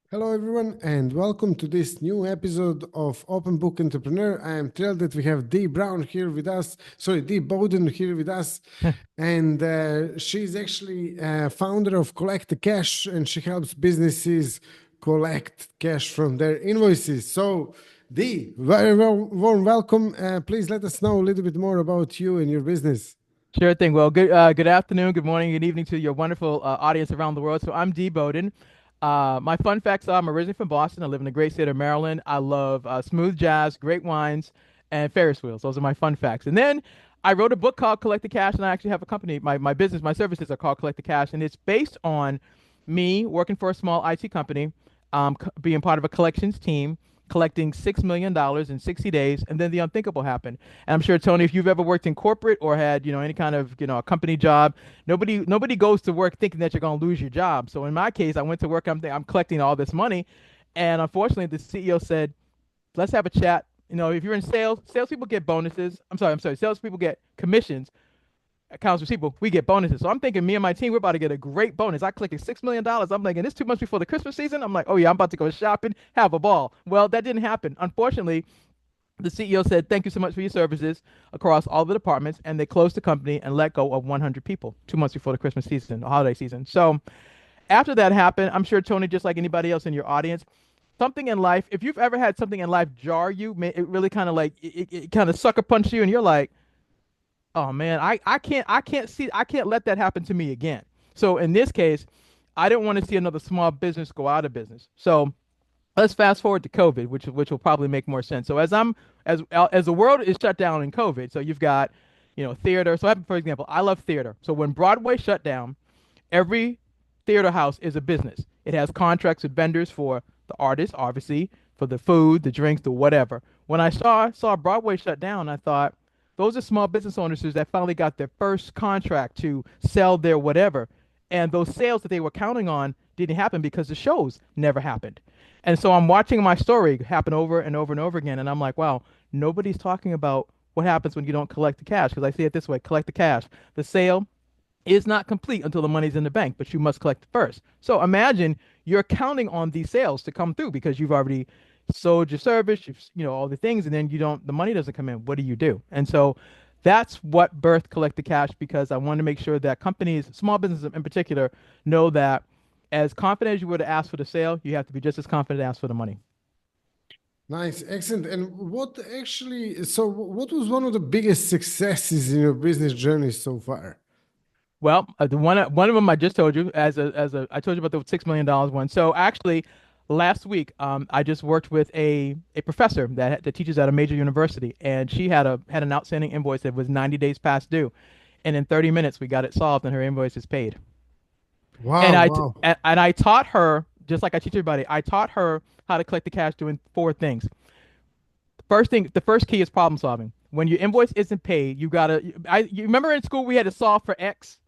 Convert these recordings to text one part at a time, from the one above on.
Hello, everyone, and welcome to this new episode of Open Book Entrepreneur. I am thrilled that we have Dee Brown here with us. Sorry, Dee Bowden here with us, and she's actually founder of Collect the Cash, and she helps businesses collect cash from their invoices. So, Dee, very warm welcome. Please let us know a little bit more about you and your business. Sure thing. Well, good afternoon, good morning, good evening to your wonderful audience around the world. So I'm Dee Bowden. My fun facts are I'm originally from Boston. I live in the great state of Maryland. I love smooth jazz, great wines, and Ferris wheels. Those are my fun facts. And then I wrote a book called Collect the Cash, and I actually have a company. My business, my services are called Collect the Cash, and it's based on me working for a small IT company, being part of a collections team, collecting $6 million in 60 days, and then the unthinkable happened. And I'm sure, Tony, if you've ever worked in corporate or had, any kind of, a company job, nobody goes to work thinking that you're going to lose your job. So in my case, I went to work, I'm collecting all this money, and unfortunately, the CEO said, let's have a chat. If you're in sales, salespeople get bonuses. I'm sorry, salespeople get commissions. Accounts receivable, we get bonuses. So I'm thinking me and my team, we're about to get a great bonus. I collected $6 million. I'm thinking this 2 months before the Christmas season. I'm like, oh yeah, I'm about to go shopping, have a ball. Well, that didn't happen. Unfortunately, the CEO said, thank you so much for your services across all the departments, and they closed the company and let go of 100 people 2 months before the Christmas season, the holiday season. So after that happened, I'm sure, Tony, just like anybody else in your audience, something in life, if you've ever had something in life jar you, it really kind of like, it kind of sucker punch you, and you're like, oh man, I can't let that happen to me again. So in this case, I didn't want to see another small business go out of business. So let's fast forward to COVID, which will probably make more sense. So as the world is shut down in COVID, so you've got, theater. So for example, I love theater. So when Broadway shut down, every theater house is a business. It has contracts with vendors for the artists, obviously, for the food, the drinks, the whatever. When I saw Broadway shut down, I thought those are small business owners that finally got their first contract to sell their whatever. And those sales that they were counting on didn't happen because the shows never happened. And so I'm watching my story happen over and over and over again. And I'm like, wow, nobody's talking about what happens when you don't collect the cash. Because I see it this way: collect the cash. The sale is not complete until the money's in the bank, but you must collect it first. So imagine you're counting on these sales to come through because you've already sold your service, all the things, and then the money doesn't come in. What do you do? And so that's what birthed Collect the Cash, because I want to make sure that companies, small businesses in particular, know that as confident as you were to ask for the sale, you have to be just as confident to ask for the money. Nice, excellent. And what was one of the biggest successes in your business journey so far? Well, the one of them I just told you, I told you about the $6 million one. So actually, last week, I just worked with a professor that teaches at a major university, and she had an outstanding invoice that was 90 days past due, and in 30 minutes we got it solved, and her invoice is paid. And Wow, wow. I taught her, just like I teach everybody, I taught her how to collect the cash doing four things. The first key is problem solving. When your invoice isn't paid, you remember in school we had to solve for X.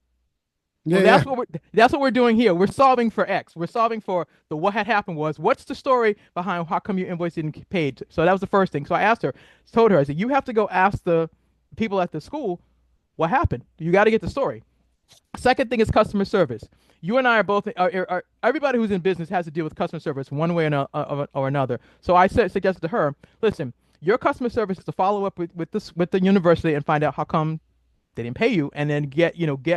Yeah, Well, yeah. that's what we're doing here. We're solving for X. We're solving for the what had happened was what's the story behind how come your invoice didn't get paid. So that was the first thing. So I asked her, told her, I said, you have to go ask the people at the school what happened. You got to get the story. Second thing is customer service. You and I are both, everybody who's in business has to deal with customer service one way or another. So suggested to her, listen, your customer service is to follow up with the university and find out how come they didn't pay you, and then get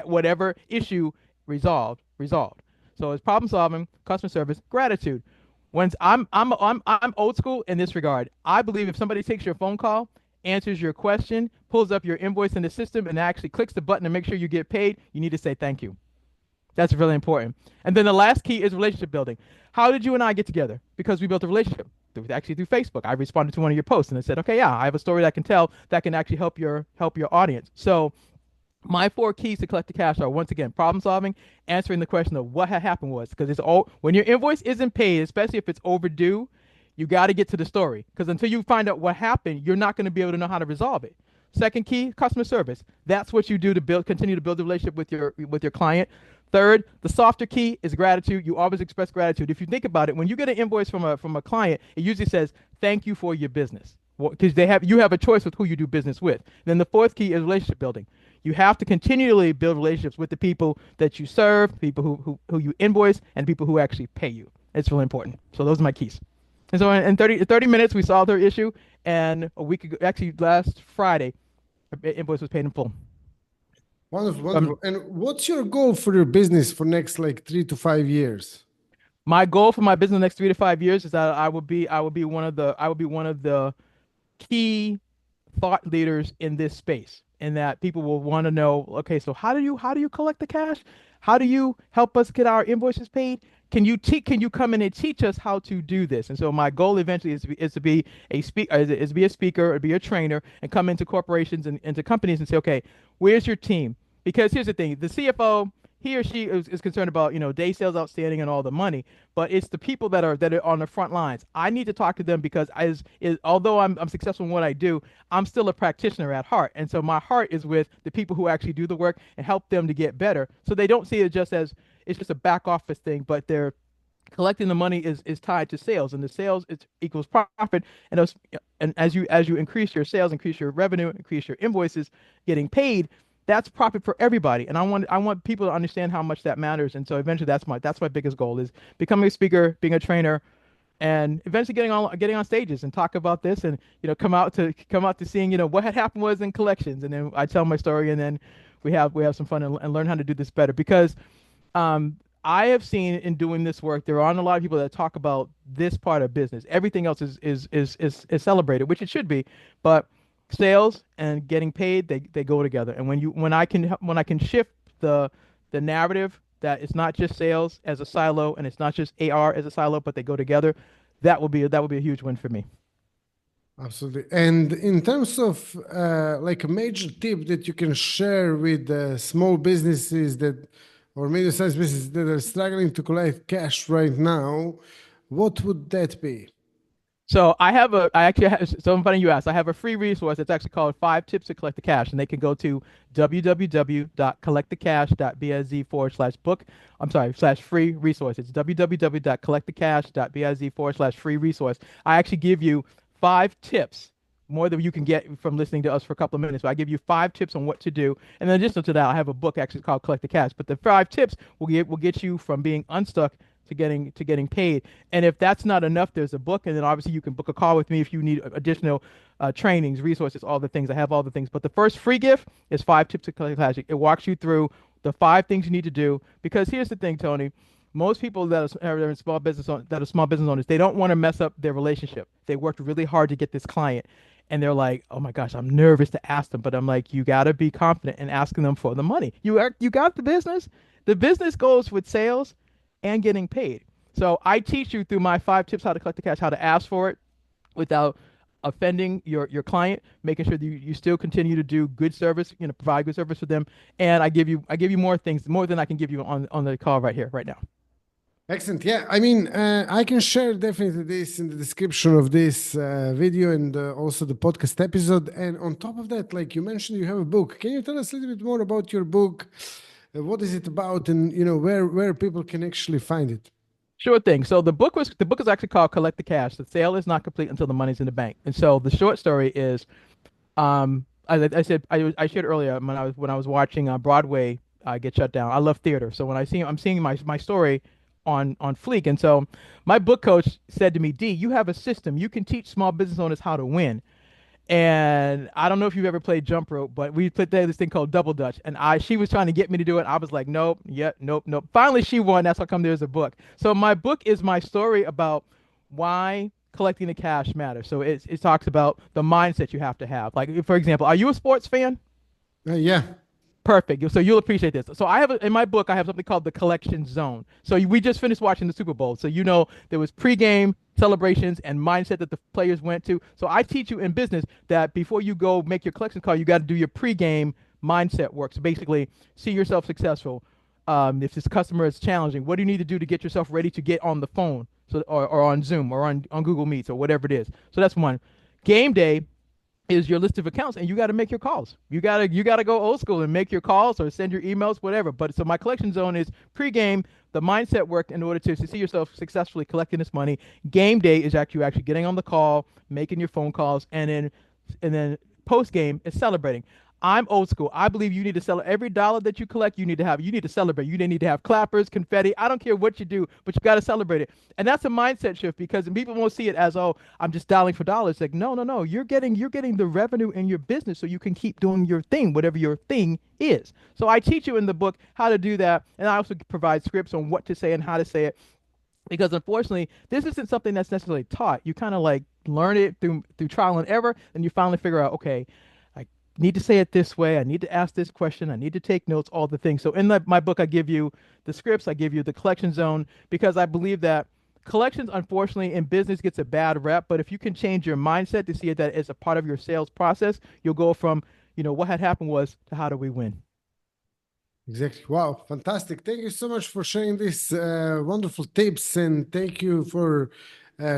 whatever issue resolved. So it's problem solving, customer service, gratitude. I'm old school in this regard. I believe if somebody takes your phone call, answers your question, pulls up your invoice in the system, and actually clicks the button to make sure you get paid, you need to say thank you. That's really important. And then the last key is relationship building. How did you and I get together? Because we built a relationship. Actually through Facebook. I responded to one of your posts and I said, okay, yeah, I have a story that I can tell that can actually help your audience. So my four keys to collect the cash are, once again, problem solving, answering the question of what had happened was, because it's all when your invoice isn't paid, especially if it's overdue, you got to get to the story, because until you find out what happened, you're not going to be able to know how to resolve it. Second key, customer service. That's what you do to continue to build a relationship with your client. Third, the softer key is gratitude. You always express gratitude. If you think about it, when you get an invoice from a client, it usually says thank you for your business, because you have a choice with who you do business with. Then the fourth key is relationship building. You have to continually build relationships with the people that you serve, people who you invoice, and people who actually pay you. It's really important. So those are my keys. And so in 30 minutes, we solved her issue. And a week ago, actually last Friday, invoice was paid in full. Wonderful, Um, wonderful. And what's your goal for your business for next like 3 to 5 years? my goal for my business in the next 3 to 5 years is that I would be one of the key thought leaders in this space, and that people will want to know, okay, so how do you collect the cash? How do you help us get our invoices paid? Can you come in and teach us how to do this? And so my goal eventually is to be a speaker or be a trainer and come into corporations and into companies and say, okay, where's your team? Because here's the thing, the CFO, he or she is concerned about, day sales outstanding and all the money, but it's the people that are on the front lines. I need to talk to them because although I'm successful in what I do, I'm still a practitioner at heart. And so my heart is with the people who actually do the work and help them to get better. So they don't see it just as it's just a back office thing, but they're collecting the money is tied to sales, and the sales is equals profit. And as you increase your sales, increase your revenue, increase your invoices getting paid, that's profit for everybody. And I want people to understand how much that matters. And so eventually that's my biggest goal is becoming a speaker, being a trainer, and eventually getting on stages and talk about this, and come out to seeing what had happened was in collections, and then I tell my story, and then we have some fun and learn how to do this better. Because I have seen in doing this work, there aren't a lot of people that talk about this part of business. Everything else is celebrated, which it should be, but sales and getting paid, they go together. And when I can shift the narrative that it's not just sales as a silo and it's not just AR as a silo, but they go together, that would be a huge win for me. Absolutely. And in terms of like a major tip that you can share with small businesses that or medium-sized businesses that are struggling to collect cash right now, what would that be? So I actually have, so funny you asked. I have a free resource that's actually called Five Tips to Collect the Cash, and they can go to www.collectthecash.biz/book. I'm sorry, slash free resource. It's www.collectthecash.biz/free resource. I actually give you 5 tips, more than you can get from listening to us for a couple of minutes. But I give you 5 tips on what to do, and in addition to that, I have a book actually called Collect the Cash. But the 5 tips will get you from being unstuck to getting paid. And if that's not enough, there's a book, and then obviously you can book a call with me if you need additional trainings, resources, all the things. I have all the things. But the first free gift is 5 tips to collect cash. It walks you through the 5 things you need to do. Because here's the thing, Tony. Most people that are in that are small business owners, they don't want to mess up their relationship. They worked really hard to get this client, and they're like, "Oh my gosh, I'm nervous to ask them." But I'm like, "You got to be confident in asking them for the money. You got the business. The business goes with sales and getting paid." So I teach you through my 5 tips how to collect the cash, how to ask for it without offending your client, making sure that you still continue to do good service, provide good service for them. And I give you more things, more than I can give you on the call right here, right now. Excellent. Yeah, I mean, I can share definitely this in the description of this video and also the podcast episode. And on top of that, like you mentioned, you have a book. Can you tell us a little bit more about your book? What is it about, and where people can actually find it? Sure thing. So the book is actually called Collect the Cash. The sale is not complete until the money's in the bank. And so the short story is, I said I shared earlier when I was watching Broadway get shut down. I love theater, so I'm seeing my story on fleek. And so my book coach said to me, "D, you have a system. You can teach small business owners how to win." And I don't know if you've ever played jump rope, but we played this thing called double dutch. And she was trying to get me to do it. I was like, nope, yep, nope, nope. Finally, she won. That's how come there's a book. So my book is my story about why collecting the cash matters. So it talks about the mindset you have to have. Like, for example, are you a sports fan? Yeah. Perfect. So you'll appreciate this. So in my book, I have something called the collection zone. So we just finished watching the Super Bowl. So there was pregame celebrations and mindset that the players went to. So I teach you in business that before you go make your collection call, you got to do your pregame mindset work. So basically, see yourself successful. If this customer is challenging, what do you need to do to get yourself ready to get on the phone? So or on Zoom or on Google Meets or whatever it is. So that's one. Game day is your list of accounts, and you got to make your calls. You got to go old school and make your calls or send your emails, whatever. But so my collection zone is pregame, the mindset work in order to see yourself successfully collecting this money. Game day is actually getting on the call, making your phone calls, and then post game is celebrating. I'm old school. I believe you need to sell every dollar that you collect. You need to celebrate. You need to have clappers, confetti. I don't care what you do, but you got to celebrate it. And that's a mindset shift because people won't see it as, oh, I'm just dialing for dollars. Like, no, no, no. You're getting the revenue in your business so you can keep doing your thing, whatever your thing is. So I teach you in the book how to do that, and I also provide scripts on what to say and how to say it because unfortunately this isn't something that's necessarily taught. You kind of like learn it through trial and error, and you finally figure out, okay, I need to say it this way, I need to ask this question, I need to take notes, all the things. So in my book I give you the scripts, I give you the collection zone, because I believe that collections unfortunately in business gets a bad rep, but if you can change your mindset to see it that as a part of your sales process, you'll go from, what had happened was to how do we win. Exactly. Wow, fantastic. Thank you so much for sharing these wonderful tips, and thank you for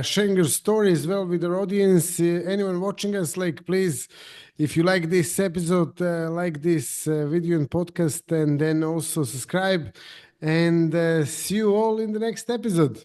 sharing your story as well with our audience. Anyone watching us, like, please, if you like this episode, like this video and podcast, and then also subscribe, and see you all in the next episode.